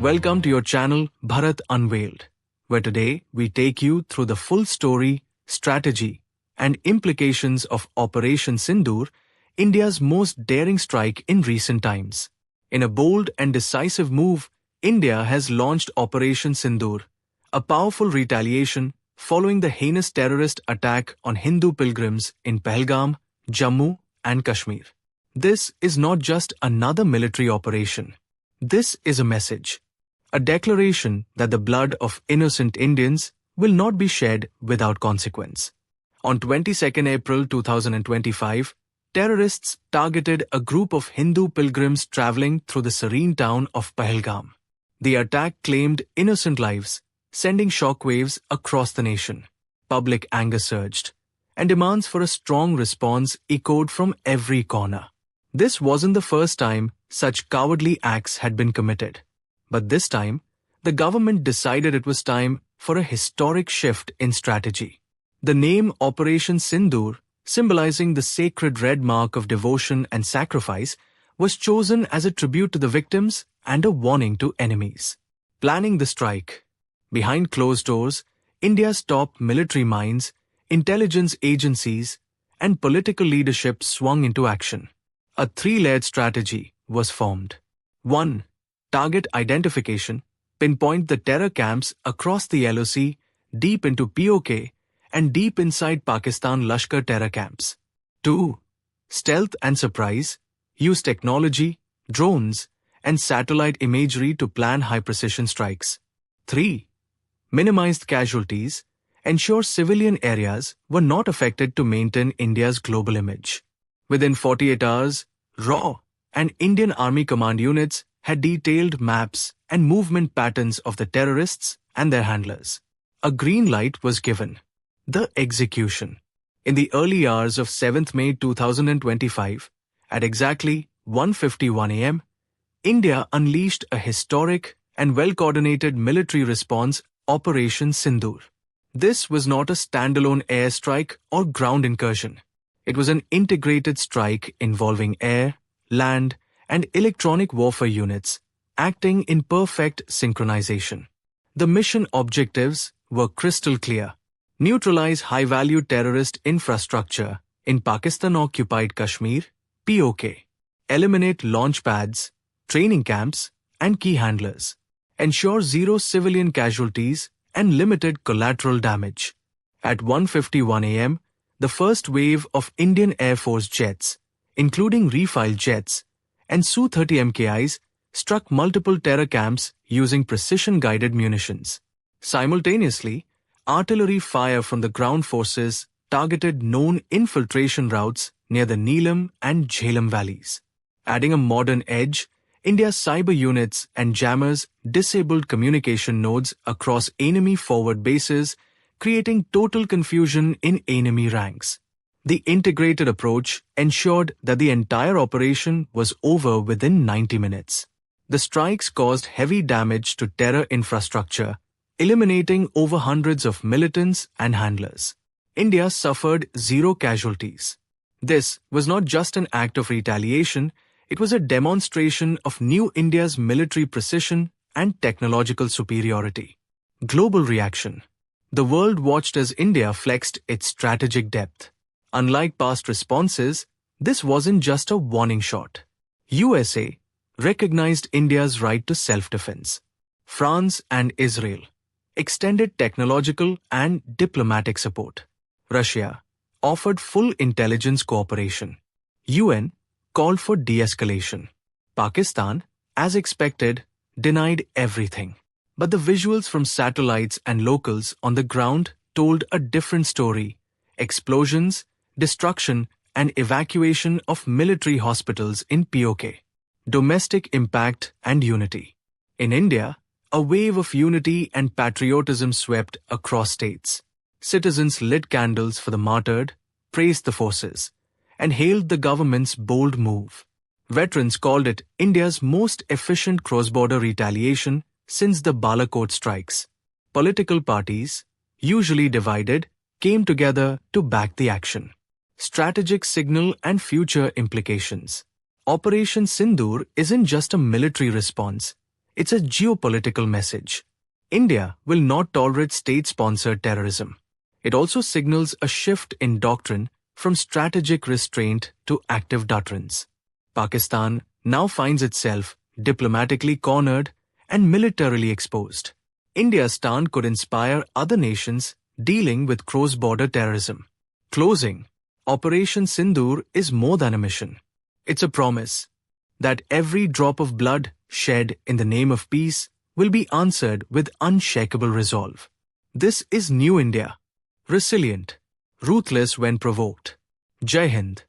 Welcome to your channel Bharat Unveiled, where today we take you through the full story, strategy, and implications of Operation Sindoor, India's most daring strike in recent times. In a bold and decisive move, India has launched Operation Sindoor, a powerful retaliation following the heinous terrorist attack on Hindu pilgrims in Pahalgam, Jammu and Kashmir. This is not just another military operation. This is a message, a declaration that the blood of innocent Indians will not be shed without consequence. On 22nd April 2025, terrorists targeted a group of Hindu pilgrims traveling through the serene town of Pahalgam. The attack claimed innocent lives, sending shockwaves across the nation. Public anger surged, and demands for a strong response echoed from every corner. This wasn't the first time such cowardly acts had been committed. But this time, the government decided it was time for a historic shift in strategy. The name Operation Sindoor, symbolizing the sacred red mark of devotion and sacrifice, was chosen as a tribute to the victims and a warning to enemies. Planning the strike. Behind closed doors, India's top military minds, intelligence agencies, and political leadership swung into action. A three-layered strategy was formed. 1. Target identification, pinpoint the terror camps across the LOC, deep into POK, and deep inside Pakistan Lashkar terror camps. 2. Stealth and surprise, use technology, drones, and satellite imagery to plan high-precision strikes. 3. Minimized casualties, ensure civilian areas were not affected to maintain India's global image. Within 48 hours, RAW and Indian Army Command units had detailed maps and movement patterns of the terrorists and their handlers. A green light was given. The execution. In the early hours of 7th May 2025, at exactly 1:51 a.m., India unleashed a historic and well-coordinated military response, Operation Sindoor. This was not a standalone airstrike or ground incursion. It was an integrated strike involving air, land, and electronic warfare units, acting in perfect synchronization. The mission objectives were crystal clear. Neutralize high-value terrorist infrastructure in Pakistan-occupied Kashmir, POK. Eliminate launch pads, training camps, and key handlers. Ensure zero civilian casualties and limited collateral damage. At 1:51 a.m., the first wave of Indian Air Force jets, including refiled jets, and Su-30 MKIs, struck multiple terror camps using precision-guided munitions. Simultaneously, artillery fire from the ground forces targeted known infiltration routes near the Neelam and Jhelum valleys. Adding a modern edge, India's cyber units and jammers disabled communication nodes across enemy forward bases, creating total confusion in enemy ranks. The integrated approach ensured that the entire operation was over within 90 minutes. The strikes caused heavy damage to terror infrastructure, eliminating over hundreds of militants and handlers. India suffered zero casualties. This was not just an act of retaliation, it was a demonstration of new India's military precision and technological superiority. Global reaction. The world watched as India flexed its strategic depth. Unlike past responses, this wasn't just a warning shot. USA recognized India's right to self-defense. France and Israel extended technological and diplomatic support. Russia offered full intelligence cooperation. UN called for de-escalation. Pakistan, as expected, denied everything. But the visuals from satellites and locals on the ground told a different story. Explosions, destruction, and evacuation of military hospitals in POK. Domestic impact and unity. In India, a wave of unity and patriotism swept across states. Citizens lit candles for the martyred, praised the forces, and hailed the government's bold move. Veterans called it India's most efficient cross-border retaliation since the Balakot strikes. Political parties, usually divided, came together to back the action. Strategic signal and future implications. Operation Sindoor isn't just a military response. It's a geopolitical message. India will not tolerate state-sponsored terrorism. It also signals a shift in doctrine from strategic restraint to active deterrence. Pakistan now finds itself diplomatically cornered and militarily exposed. India's stand could inspire other nations dealing with cross-border terrorism. Closing, Operation Sindoor is more than a mission. It's a promise that every drop of blood shed in the name of peace will be answered with unshakable resolve. This is New India, resilient, ruthless when provoked. Jai Hind.